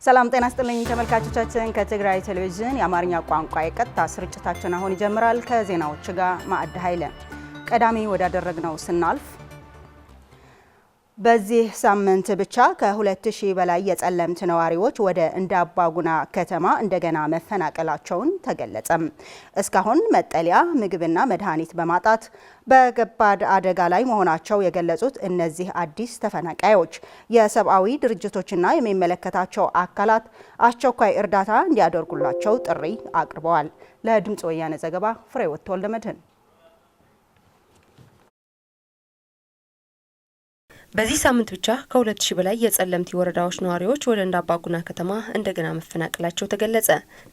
ሰላም ጤና ይስጥልኝ ተመልካቾቻችን ከትግራይ ቴሌቪዥን የአማርኛ ቋንቋ የቀጥታ ስርጭታችን አሁን ይጀምራል። ከዜናዎቹ ጋር ማዕድ ኃይለ። ቀዳሚ ወዳደረግነው ስናልፍ በዚህ ሳምንት ብቻ ከ2000 በላይ የጸለምት ነዋሪዎች ወደ እንዳባጉና ከተማ እንደገና መፈናቀላቸውን ተገለጸ። እስካሁን መጠለያ፣ ምግብና መድኃኒት በማጣት በከባድ አደጋ ላይ መሆናቸው የገለጹት እነዚህ አዲስ ተፈናቃዮች የሰብአዊ ድርጅቶችና የሚመለከታቸው አካላት አስቸኳይ እርዳታ እንዲያደርጉላቸው ጥሪ አቅርበዋል። ለድምጽ ወያነ ዘገባ ፍሬህይወት ተወልደመድህን። በዚህ ሳምንት ብቻ ከ2000 በላይ የጸለምት ወረዳዎች ነዋሪዎች ወደ እንዳባጉና ከተማ እንደገና መፈናቀላቸው ተገለጸ።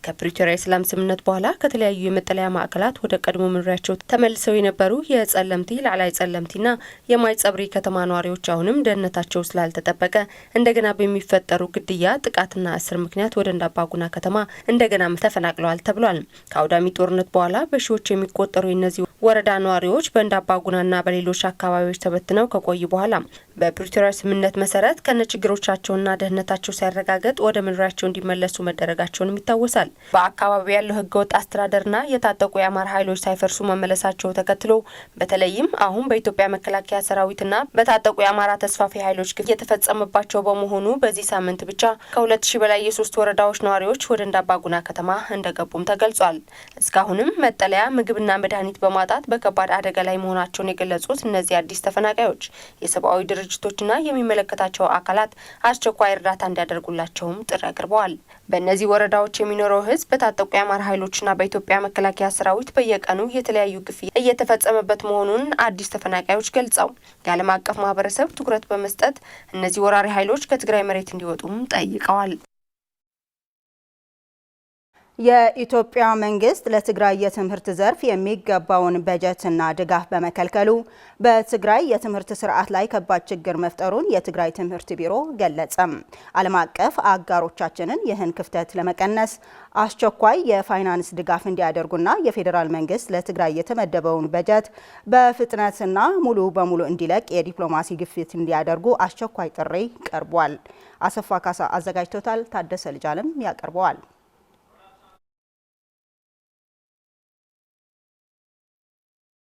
ከፕሪቶሪያ የሰላም ስምምነት በኋላ ከተለያዩ የመጠለያ ማዕከላት ወደ ቀድሞ መኖሪያቸው ተመልሰው የነበሩ የጸለምቲ፣ ላዕላይ ጸለምቲና የማይጸብሪ ከተማ ነዋሪዎች አሁንም ደህንነታቸው ስላልተጠበቀ እንደገና በሚፈጠሩ ግድያ፣ ጥቃትና እስር ምክንያት ወደ እንዳባጉና ከተማ እንደገና ተፈናቅለዋል ተብሏል። ከአውዳሚ ጦርነት በኋላ በሺዎች የሚቆጠሩ የእነዚህ ወረዳ ነዋሪዎች በእንዳባጉናና በሌሎች አካባቢዎች ተበትነው ከቆዩ በኋላ በፕሪቶሪያ ስምምነት መሰረት ከነችግሮቻቸውና ደህንነታቸው ሲያረጋገጥ ወደ መኖሪያቸው እንዲመለሱ መደረጋቸውንም ይታወሳል። በአካባቢው ያለው ህገወጥ አስተዳደርና የታጠቁ የአማራ ኃይሎች ሳይፈርሱ መመለሳቸው ተከትሎ በተለይም አሁን በኢትዮጵያ መከላከያ ሰራዊትና በታጠቁ የአማራ ተስፋፊ ኃይሎች ግፍ የተፈጸመባቸው በመሆኑ በዚህ ሳምንት ብቻ ከ2000 በላይ የሶስት ወረዳዎች ነዋሪዎች ወደ እንዳባጉና ከተማ እንደገቡም ተገልጿል። እስካሁንም መጠለያ፣ ምግብና መድኃኒት በማጣት በከባድ አደጋ ላይ መሆናቸውን የገለጹት እነዚህ አዲስ ተፈናቃዮች የሰብአዊ ድርጅቶችና የሚመለከታቸው አካላት አስቸኳይ እርዳታ እንዲያደርጉላቸውም ጥሪ አቅርበዋል። በእነዚህ ወረዳዎች የሚኖረው ህዝብ በታጠቁ የአማራ ኃይሎችና በኢትዮጵያ መከላከያ ሰራዊት በየቀኑ የተለያዩ ግፍ እየተፈጸመበት መሆኑን አዲስ ተፈናቃዮች ገልጸው የዓለም አቀፍ ማህበረሰብ ትኩረት በመስጠት እነዚህ ወራሪ ኃይሎች ከትግራይ መሬት እንዲወጡም ጠይቀዋል። የኢትዮጵያ መንግስት ለትግራይ የትምህርት ዘርፍ የሚገባውን በጀትና ድጋፍ በመከልከሉ በትግራይ የትምህርት ስርዓት ላይ ከባድ ችግር መፍጠሩን የትግራይ ትምህርት ቢሮ ገለጸ። ዓለም አቀፍ አጋሮቻችንን ይህን ክፍተት ለመቀነስ አስቸኳይ የፋይናንስ ድጋፍ እንዲያደርጉና የፌዴራል መንግስት ለትግራይ የተመደበውን በጀት በፍጥነትና ሙሉ በሙሉ እንዲለቅ የዲፕሎማሲ ግፊት እንዲያደርጉ አስቸኳይ ጥሪ ቀርቧል። አሰፋ ካሳ አዘጋጅቶታል። ታደሰ ልጃለም ያቀርበዋል።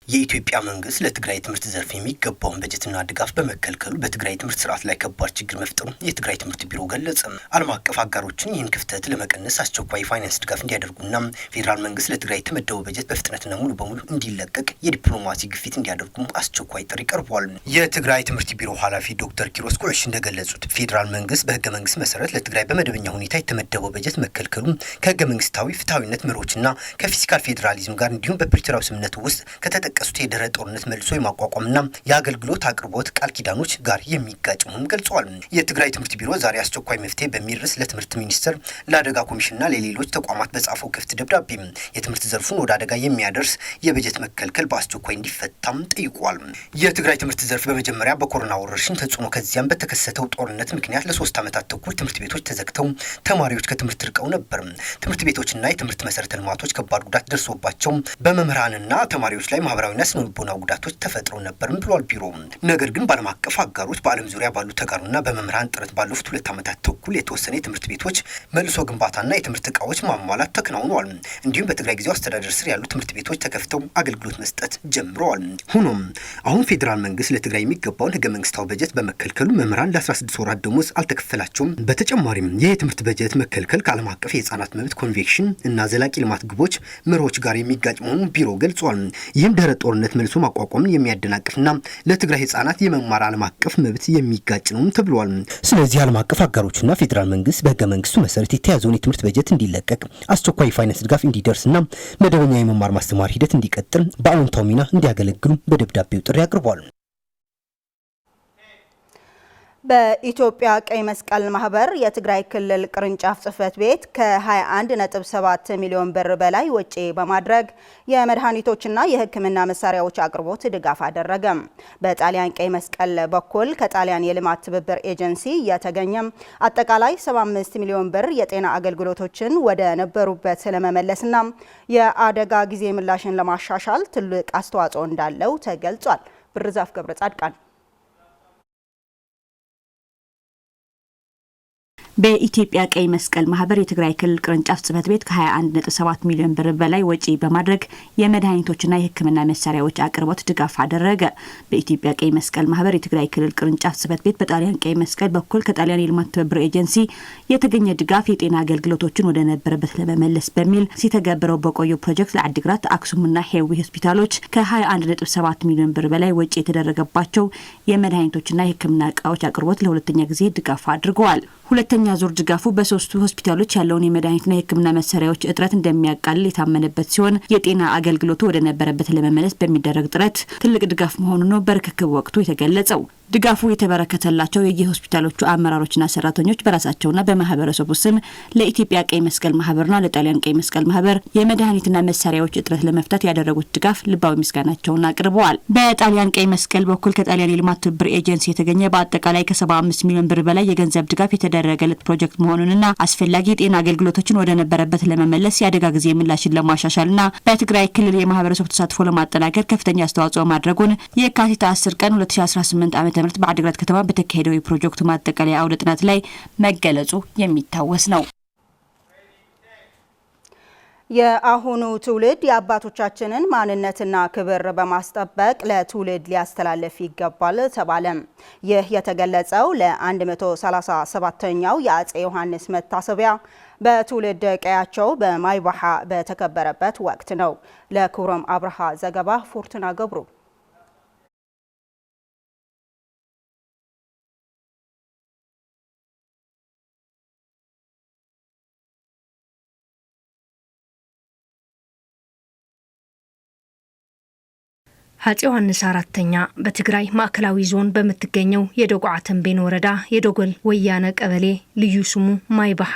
የኢትዮጵያ መንግስት ለትግራይ ትምህርት ዘርፍ የሚገባውን በጀትና ድጋፍ በመከልከሉ በትግራይ ትምህርት ስርዓት ላይ ከባድ ችግር መፍጠሩን የትግራይ ትምህርት ቢሮ ገለጸ። ዓለም አቀፍ አጋሮችን ይህን ክፍተት ለመቀነስ አስቸኳይ ፋይናንስ ድጋፍ እንዲያደርጉና ፌዴራል መንግስት ለትግራይ የተመደበው በጀት በፍጥነትና ሙሉ በሙሉ እንዲለቀቅ የዲፕሎማሲ ግፊት እንዲያደርጉም አስቸኳይ ጥሪ ቀርቧል። የትግራይ ትምህርት ቢሮ ኃላፊ ዶክተር ኪሮስ ኩዕሽ እንደገለጹት ፌዴራል መንግስት በህገ መንግስት መሰረት ለትግራይ በመደበኛ ሁኔታ የተመደበው በጀት መከልከሉ ከህገ መንግስታዊ ፍትሐዊነት መርሆችና ከፊስካል ፌዴራሊዝም ጋር እንዲሁም በፕሪቶሪያው ስምምነት ውስጥ ከተጠቀሱት የድህረ ጦርነት መልሶ የማቋቋምና የአገልግሎት አቅርቦት ቃል ኪዳኖች ጋር የሚጋጭ መሆኑን ገልጸዋል። የትግራይ ትምህርት ቢሮ ዛሬ አስቸኳይ መፍትሄ በሚል ርዕስ ለትምህርት ሚኒስቴር፣ ለአደጋ ኮሚሽንና ለሌሎች ተቋማት በጻፈው ክፍት ደብዳቤ የትምህርት ዘርፉን ወደ አደጋ የሚያደርስ የበጀት መከልከል በአስቸኳይ እንዲፈታም ጠይቋል። የትግራይ ትምህርት ዘርፍ በመጀመሪያ በኮሮና ወረርሽኝ ተጽዕኖ ከዚያም በተከሰተው ጦርነት ምክንያት ለ3 ዓመታት ተኩል ትምህርት ቤቶች ተዘግተው ተማሪዎች ከትምህርት ርቀው ነበር። ትምህርት ቤቶችና የትምህርት መሰረተ ልማቶች ከባድ ጉዳት ደርሶባቸው በመምህራንና ተማሪዎች ላይ ማህበራዊና ስነልቦናዊ ጉዳቶች ተፈጥሮ ነበርም ብሏል ቢሮ። ነገር ግን በዓለም አቀፍ አጋሮች በዓለም ዙሪያ ባሉ ተጋሩና በመምህራን ጥረት ባለፉት 2 ዓመታት ተኩል የተወሰነ የትምህርት ቤቶች መልሶ ግንባታና የትምህርት እቃዎች ማሟላት ተከናውነዋል። እንዲሁም በትግራይ ጊዜያዊ አስተዳደር ስር ያሉ ትምህርት ቤቶች ተከፍተው አገልግሎት መስጠት ጀምረዋል። ሆኖም አሁን ፌዴራል መንግስት ለትግራይ የሚገባውን ህገ መንግስታዊ በጀት በመከልከሉ መምህራን ለ16 ወራት ደሞዝ አልተከፈላቸውም። በተጨማሪም ይህ የትምህርት በጀት መከልከል ከዓለም አቀፍ የህፃናት መብት ኮንቬንሽን እና ዘላቂ ልማት ግቦች መርሆች ጋር የሚጋጭ መሆኑን ቢሮ ገልጿል። ይህም ድህረ ጦርነት መልሶ ማቋቋምን የሚያደናቅፍና ለትግራይ ህጻናት የመማር ዓለም አቀፍ መብት የሚጋጭ ነው ተብሏል። ስለዚህ ዓለም አቀፍ አጋሮችና ፌዴራል መንግስት በህገ መንግስቱ መሰረት የተያዘውን የትምህርት በጀት እንዲለቀቅ፣ አስቸኳይ የፋይናንስ ድጋፍ እንዲደርስና መደበኛ የመማር ማስተማር ሂደት እንዲቀጥል በአዎንታዊ ሚና እንዲያገለግሉ በደብዳቤው ጥሪ አቅርቧል። በኢትዮጵያ ቀይ መስቀል ማህበር የትግራይ ክልል ቅርንጫፍ ጽህፈት ቤት ከ21.7 ሚሊዮን ብር በላይ ወጪ በማድረግ የመድኃኒቶችና የህክምና መሳሪያዎች አቅርቦት ድጋፍ አደረገ። በጣሊያን ቀይ መስቀል በኩል ከጣሊያን የልማት ትብብር ኤጀንሲ የተገኘም አጠቃላይ 75 ሚሊዮን ብር የጤና አገልግሎቶችን ወደ ነበሩበት ለመመለስና የአደጋ ጊዜ ምላሽን ለማሻሻል ትልቅ አስተዋጽኦ እንዳለው ተገልጿል። ብርዛፍ ገብረ ጻድቃን በኢትዮጵያ ቀይ መስቀል ማህበር የትግራይ ክልል ቅርንጫፍ ጽህፈት ቤት ከ21.7 ሚሊዮን ብር በላይ ወጪ በማድረግ የመድኃኒቶችና የሕክምና መሳሪያዎች አቅርቦት ድጋፍ አደረገ። በኢትዮጵያ ቀይ መስቀል ማህበር የትግራይ ክልል ቅርንጫፍ ጽህፈት ቤት በጣሊያን ቀይ መስቀል በኩል ከጣሊያን የልማት ትብብር ኤጀንሲ የተገኘ ድጋፍ የጤና አገልግሎቶችን ወደ ነበረበት ለመመለስ በሚል ሲተገበረው በቆየው ፕሮጀክት ለአዲግራት አክሱምና ሄዊ ሆስፒታሎች ከ21.7 ሚሊዮን ብር በላይ ወጪ የተደረገባቸው የመድኃኒቶችና የሕክምና እቃዎች አቅርቦት ለሁለተኛ ጊዜ ድጋፍ አድርገዋል። ሁለተኛ ዙር ድጋፉ በሶስቱ ሆስፒታሎች ያለውን የመድኃኒትና የሕክምና መሳሪያዎች እጥረት እንደሚያቃልል የታመነበት ሲሆን የጤና አገልግሎቱ ወደ ነበረበት ለመመለስ በሚደረግ ጥረት ትልቅ ድጋፍ መሆኑ ነው በርክክብ ወቅቱ የተገለጸው። ድጋፉ የተበረከተላቸው የሆስፒታሎቹ አመራሮችና ሰራተኞች በራሳቸውና በማህበረሰቡ ስም ለኢትዮጵያ ቀይ መስቀል ማህበርና ለጣሊያን ቀይ መስቀል ማህበር የመድኃኒትና መሳሪያዎች እጥረት ለመፍታት ያደረጉት ድጋፍ ልባዊ ምስጋናቸውን አቅርበዋል። በጣሊያን ቀይ መስቀል በኩል ከጣሊያን የልማት ትብብር ኤጀንሲ የተገኘ በአጠቃላይ ከ75 ሚሊዮን ብር በላይ የገንዘብ ድጋፍ የተደረገለት ፕሮጀክት መሆኑንና አስፈላጊ የጤና አገልግሎቶችን ወደ ነበረበት ለመመለስ የአደጋ ጊዜ ምላሽን ለማሻሻልና በትግራይ ክልል የማህበረሰቡ ተሳትፎ ለማጠናከር ከፍተኛ አስተዋጽኦ ማድረጉን የካቲት 10 ቀን 2018 ዓ.ም በአዲግራት ከተማ በተካሄደው የፕሮጀክቱ ማጠቃለያ አውደ ጥናት ላይ መገለጹ የሚታወስ ነው። የአሁኑ ትውልድ የአባቶቻችንን ማንነትና ክብር በማስጠበቅ ለትውልድ ሊያስተላልፍ ይገባል ተባለም። ይህ የተገለጸው ለ137ኛው የአጼ ዮሐንስ መታሰቢያ በትውልድ ቀያቸው በማይባሃ በተከበረበት ወቅት ነው። ለክብሮም አብርሃ ዘገባ ፎርቱና ገብሩ። አጼ ዮሐንስ አራተኛ በትግራይ ማዕከላዊ ዞን በምትገኘው የደጓዓ ተንቤን ወረዳ የዶጎል ወያነ ቀበሌ ልዩ ስሙ ማይባሃ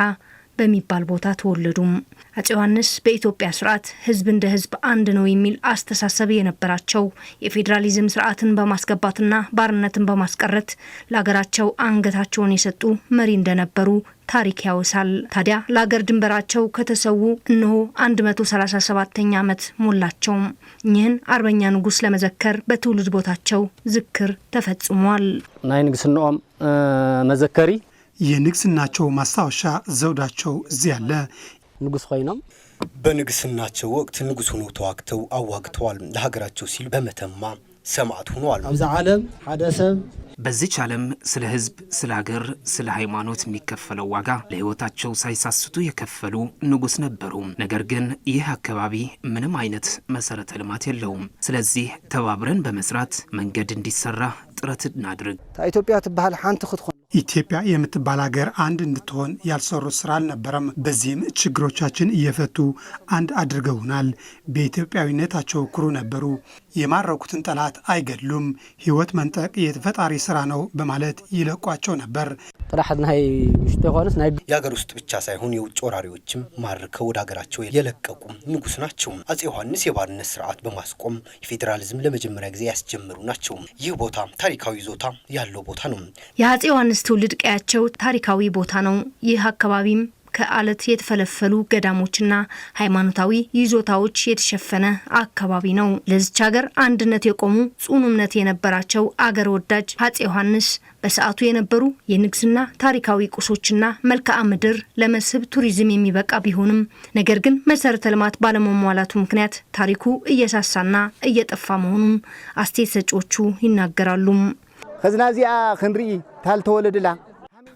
በሚባል ቦታ ተወለዱም። አጼ ዮሐንስ በኢትዮጵያ ስርዓት ህዝብ እንደ ህዝብ አንድ ነው የሚል አስተሳሰብ የነበራቸው የፌዴራሊዝም ስርዓትን በማስገባትና ባርነትን በማስቀረት ለሀገራቸው አንገታቸውን የሰጡ መሪ እንደነበሩ ታሪክ ያወሳል። ታዲያ ለሀገር ድንበራቸው ከተሰዉ እነሆ 137ኛ ዓመት ሞላቸው። ይህን አርበኛ ንጉስ ለመዘከር በትውልድ ቦታቸው ዝክር ተፈጽሟል። ናይ ንግስናኦም መዘከሪ የንግስናቸው ማስታወሻ ዘውዳቸው እዚህ ያለ ንጉስ ሆይኖም በንግስናቸው ወቅት ንጉስ ሆነው ተዋግተው አዋግተዋል። ለሀገራቸው ሲል በመተማ ሰማዕት ሆነዋል። አብዛ ዓለም ሐደሰብ በዚች ዓለም ስለ ህዝብ፣ ስለ ሀገር፣ ስለ ሃይማኖት የሚከፈለው ዋጋ ለህይወታቸው ሳይሳስቱ የከፈሉ ንጉስ ነበሩ። ነገር ግን ይህ አካባቢ ምንም አይነት መሰረተ ልማት የለውም። ስለዚህ ተባብረን በመስራት መንገድ እንዲሰራ ጥረት እናድርግ። ኢትዮጵያ ትባል ሓንቲ ክትኮን ኢትዮጵያ የምትባል ሀገር አንድ እንድትሆን ያልሰሩት ስራ አልነበረም። በዚህም ችግሮቻችን እየፈቱ አንድ አድርገውናል። በኢትዮጵያዊነታቸው ኩሩ ነበሩ። የማረኩትን ጠላት አይገድሉም። ህይወት መንጠቅ የፈጣሪ ስራ ነው በማለት ይለቋቸው ነበር። ጥራሕት ናይ ውሽጥ ዮሐንስ ናይ የሀገር ውስጥ ብቻ ሳይሆን የውጭ ወራሪዎችም ማርከው ወደ ሀገራቸው የለቀቁ ንጉስ ናቸው። አጼ ዮሐንስ የባርነት ስርዓት በማስቆም የፌዴራሊዝም ለመጀመሪያ ጊዜ ያስጀመሩ ናቸው። ይህ ቦታ ታሪካዊ ይዞታ ያለው ቦታ ነው። የአጼ ዮሐንስ ትውልድ ቀያቸው ታሪካዊ ቦታ ነው። ይህ አካባቢም ከአለት የተፈለፈሉ ገዳሞችና ሃይማኖታዊ ይዞታዎች የተሸፈነ አካባቢ ነው። ለዚች ሀገር አንድነት የቆሙ ጽኑ እምነት የነበራቸው አገር ወዳጅ አጼ ዮሐንስ በሰዓቱ የነበሩ የንግስና ታሪካዊ ቁሶችና መልክዓ ምድር ለመስህብ ቱሪዝም የሚበቃ ቢሆንም ነገር ግን መሰረተ ልማት ባለመሟላቱ ምክንያት ታሪኩ እየሳሳና እየጠፋ መሆኑን አስተያየት ሰጪዎቹ ይናገራሉ። ከዝናዚያ ክንርኢ ታልተወለድላ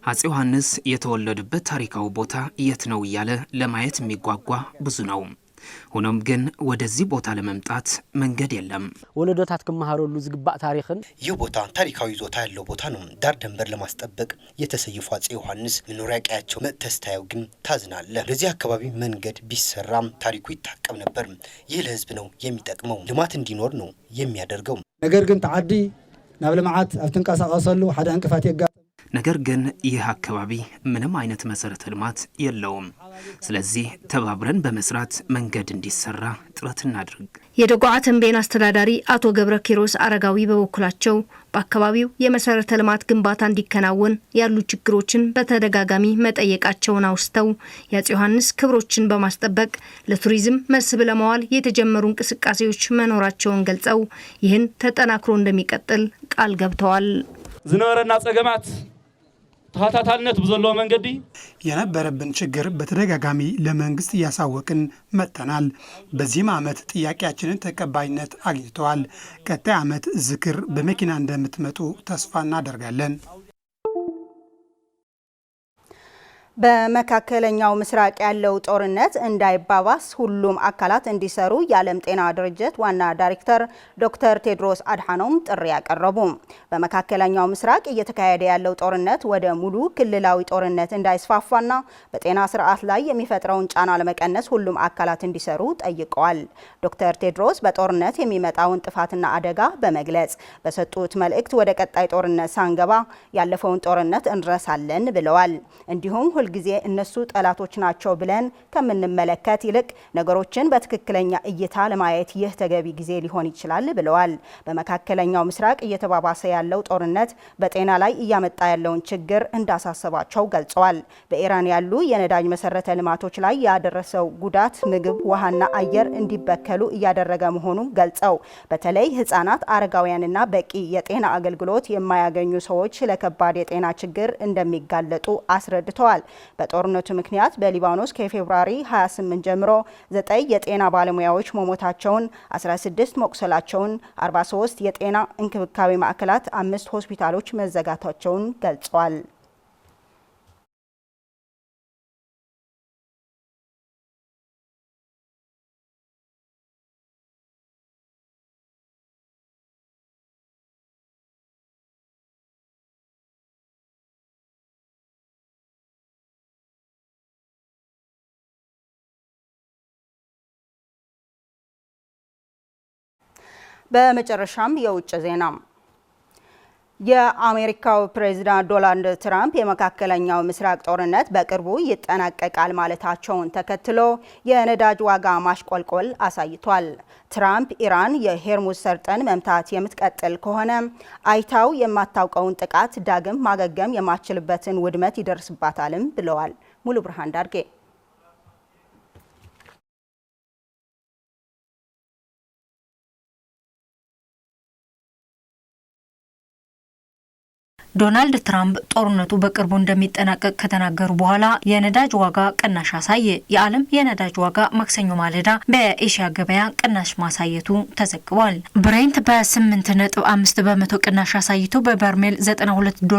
አጼ ዮሐንስ የተወለዱበት ታሪካዊ ቦታ የት ነው እያለ ለማየት የሚጓጓ ብዙ ነው። ሆኖም ግን ወደዚህ ቦታ ለመምጣት መንገድ የለም። ወለዶታት ከመሃረሉ ዝግባእ ታሪክን ይህ ቦታ ታሪካዊ ይዞታ ያለው ቦታ ነው። ዳር ደንበር ለማስጠበቅ የተሰየፉ አጼ ዮሐንስ መኖሪያ ቀያቸው መተስታየው ግን ታዝናለ። ለዚህ አካባቢ መንገድ ቢሰራም ታሪኩ ይታቀብ ነበር። ይህ ለህዝብ ነው የሚጠቅመው፣ ልማት እንዲኖር ነው የሚያደርገው። ነገር ግን ተዓዲ ናብ ልማዓት አፍተንቀሳቀሰሉ ሓደ እንቅፋት የጋ ነገር ግን ይህ አካባቢ ምንም አይነት መሰረተ ልማት የለውም። ስለዚህ ተባብረን በመስራት መንገድ እንዲሰራ ጥረት እናድርግ። የደጓዓ ተንቤን አስተዳዳሪ አቶ ገብረ ኪሮስ አረጋዊ በበኩላቸው በአካባቢው የመሰረተ ልማት ግንባታ እንዲከናወን ያሉ ችግሮችን በተደጋጋሚ መጠየቃቸውን አውስተው የአጼ ዮሐንስ ክብሮችን በማስጠበቅ ለቱሪዝም መስህብ ለማዋል የተጀመሩ እንቅስቃሴዎች መኖራቸውን ገልጸው ይህን ተጠናክሮ እንደሚቀጥል ቃል ገብተዋል። ዝነበረና ጸገማት ተኸታታልነት ብዘለዎ መንገዲ የነበረብን ችግር በተደጋጋሚ ለመንግስት እያሳወቅን መጥተናል። በዚህም ዓመት ጥያቄያችንን ተቀባይነት አግኝተዋል። ቀጣይ ዓመት ዝክር በመኪና እንደምትመጡ ተስፋ እናደርጋለን። በመካከለኛው ምስራቅ ያለው ጦርነት እንዳይባባስ ሁሉም አካላት እንዲሰሩ የዓለም ጤና ድርጅት ዋና ዳይሬክተር ዶክተር ቴድሮስ አድሓኖም ጥሪ ያቀረቡ። በመካከለኛው ምስራቅ እየተካሄደ ያለው ጦርነት ወደ ሙሉ ክልላዊ ጦርነት እንዳይስፋፋና በጤና ስርዓት ላይ የሚፈጥረውን ጫና ለመቀነስ ሁሉም አካላት እንዲሰሩ ጠይቀዋል። ዶክተር ቴድሮስ በጦርነት የሚመጣውን ጥፋትና አደጋ በመግለጽ በሰጡት መልእክት ወደ ቀጣይ ጦርነት ሳንገባ ያለፈውን ጦርነት እንረሳለን ብለዋል። እንዲሁም ጊዜ እነሱ ጠላቶች ናቸው ብለን ከምንመለከት ይልቅ ነገሮችን በትክክለኛ እይታ ለማየት ይህ ተገቢ ጊዜ ሊሆን ይችላል ብለዋል። በመካከለኛው ምስራቅ እየተባባሰ ያለው ጦርነት በጤና ላይ እያመጣ ያለውን ችግር እንዳሳሰባቸው ገልጸዋል። በኢራን ያሉ የነዳጅ መሰረተ ልማቶች ላይ ያደረሰው ጉዳት ምግብ፣ ውሃና አየር እንዲበከሉ እያደረገ መሆኑን ገልጸው በተለይ ህጻናት፣ አረጋውያንና በቂ የጤና አገልግሎት የማያገኙ ሰዎች ለከባድ የጤና ችግር እንደሚጋለጡ አስረድተዋል። በጦርነቱ ምክንያት በሊባኖስ ከፌብሩዋሪ 28 ጀምሮ 9 የጤና ባለሙያዎች መሞታቸውን፣ 16 መቁሰላቸውን፣ 43 የጤና እንክብካቤ ማዕከላት፣ 5 ሆስፒታሎች መዘጋታቸውን ገልጸዋል። በመጨረሻም የውጭ ዜና። የአሜሪካው ፕሬዝዳንት ዶናልድ ትራምፕ የመካከለኛው ምስራቅ ጦርነት በቅርቡ ይጠናቀቃል ማለታቸውን ተከትሎ የነዳጅ ዋጋ ማሽቆልቆል አሳይቷል። ትራምፕ ኢራን የሆርሙዝ ሰርጥን መምታት የምትቀጥል ከሆነ አይታው የማታውቀውን ጥቃት ዳግም ማገገም የማትችልበትን ውድመት ይደርስባታልም ብለዋል። ሙሉ ብርሃን ዳርጌ ዶናልድ ትራምፕ ጦርነቱ በቅርቡ እንደሚጠናቀቅ ከተናገሩ በኋላ የነዳጅ ዋጋ ቅናሽ አሳየ። የዓለም የነዳጅ ዋጋ ማክሰኞ ማለዳ በኤሽያ ገበያ ቅናሽ ማሳየቱ ተዘግቧል። ብሬንት በ8.5 በመቶ ቅናሽ አሳይቶ በበርሜል $92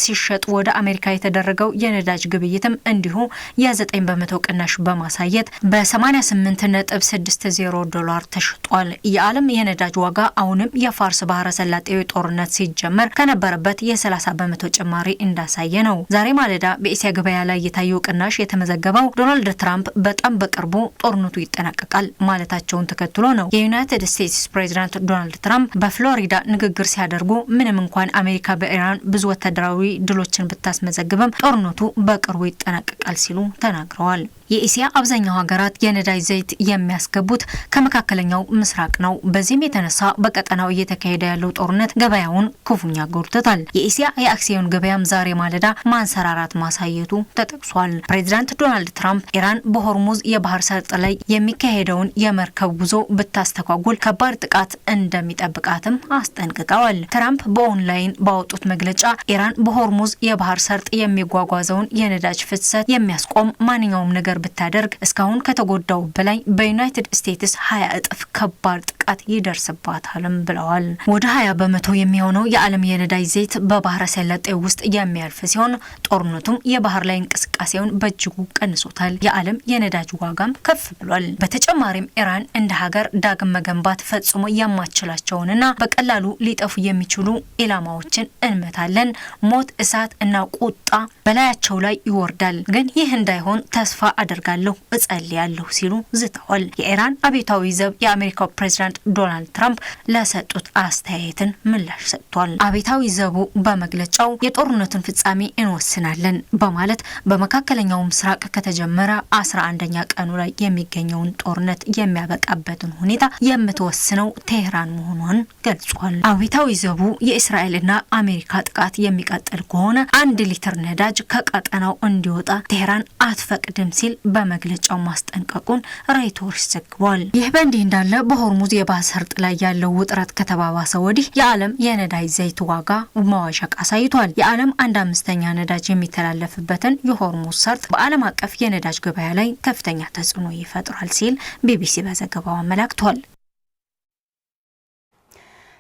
ሲሸጥ ወደ አሜሪካ የተደረገው የነዳጅ ግብይትም እንዲሁ የ9 በመቶ ቅናሽ በማሳየት በ88.60 ተሽጧል። የዓለም የነዳጅ ዋጋ አሁንም የፋርስ ባህረ ሰላጤው ጦርነት ሲጀመር ከነበረበት የ30 በመቶ ጭማሪ እንዳሳየ ነው። ዛሬ ማለዳ በኤሲያ ገበያ ላይ የታየው ቅናሽ የተመዘገበው ዶናልድ ትራምፕ በጣም በቅርቡ ጦርነቱ ይጠናቀቃል ማለታቸውን ተከትሎ ነው። የዩናይትድ ስቴትስ ፕሬዝዳንት ዶናልድ ትራምፕ በፍሎሪዳ ንግግር ሲያደርጉ ምንም እንኳን አሜሪካ በኢራን ብዙ ወታደራዊ ድሎችን ብታስመዘግብም ጦርነቱ በቅርቡ ይጠናቀቃል ሲሉ ተናግረዋል። የኤሲያ አብዛኛው ሀገራት የነዳጅ ዘይት የሚያስገቡት ከመካከለኛው ምስራቅ ነው። በዚህም የተነሳ በቀጠናው እየተካሄደ ያለው ጦርነት ገበያውን ክፉኛ ጎድቶታል። የኤሲያ የአክሲዮን ገበያም ዛሬ ማለዳ ማንሰራራት ማሳየቱ ተጠቅሷል። ፕሬዚዳንት ዶናልድ ትራምፕ ኢራን በሆርሙዝ የባህር ሰርጥ ላይ የሚካሄደውን የመርከብ ጉዞ ብታስተጓጉል ከባድ ጥቃት እንደሚጠብቃትም አስጠንቅቀዋል። ትራምፕ በኦንላይን ባወጡት መግለጫ ኢራን በሆርሙዝ የባህር ሰርጥ የሚጓጓዘውን የነዳጅ ፍሰት የሚያስቆም ማንኛውም ነገር ብታደርግ እስካሁን ከተጎዳው በላይ በዩናይትድ ስቴትስ 20 እጥፍ ከባድ ጥቃት ይደርስባታልም ብለዋል። ወደ 20 በመቶ የሚሆነው የዓለም የነዳጅ ዘይት በባህረ ሰላጤው ውስጥ የሚያልፍ ሲሆን ጦርነቱም የባህር ላይ እንቅስቃሴውን በእጅጉ ቀንሶታል። የዓለም የነዳጅ ዋጋም ከፍ ብሏል። በተጨማሪም ኢራን እንደ ሀገር ዳግም መገንባት ፈጽሞ የማትችላቸውንና በቀላሉ ሊጠፉ የሚችሉ ኢላማዎችን እንመታለን፣ ሞት፣ እሳት እና ቁጣ በላያቸው ላይ ይወርዳል። ግን ይህ እንዳይሆን ተስፋ አደርጋለሁ፣ እጸልያለሁ ሲሉ ዝተዋል። የኢራን አብዮታዊ ዘብ የአሜሪካው ፕሬዝዳንት ዶናልድ ትራምፕ ለሰጡት አስተያየትን ምላሽ ሰጥቷል። አብዮታዊ ዘቡ በመግለጫው የጦርነቱን ፍጻሜ እንወስናለን በማለት በመካከለኛው ምስራቅ ከተጀመረ 11ኛ ቀኑ ላይ የሚገኘውን ጦርነት የሚያበቃበትን ሁኔታ የምትወስነው ቴህራን መሆኗን ገልጿል። አብዮታዊ ዘቡ የእስራኤልና አሜሪካ ጥቃት የሚቀጥል ከሆነ 1 ሊትር ነዳጅ ከቀጠናው እንዲወጣ ቴህራን አትፈቅድም ሲል በመግለጫው ማስጠንቀቁን ሮይተርስ ዘግቧል። ይህ በእንዲህ እንዳለ በሆርሙዝ የባህር ሰርጥ ላይ ያለው ውጥረት ከተባባሰ ወዲህ የዓለም የነዳጅ ዘይት ዋጋ መዋዠቅ አሳይቷል። የዓለም 1/5 ነዳጅ የሚተላለፍበትን የሆርሙዝ ሰርጥ በዓለም አቀፍ የነዳጅ ገበያ ላይ ከፍተኛ ተጽዕኖ ይፈጥራል ሲል ቢቢሲ በዘገባው አመላክቷል።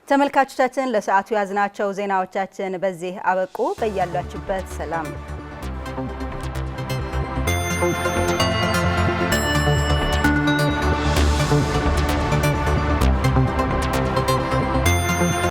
ተመልካቾቻችን ለሰዓቱ ያዝናቸው ዜናዎቻችን በዚህ አበቁ። በያላችሁበት ሰላም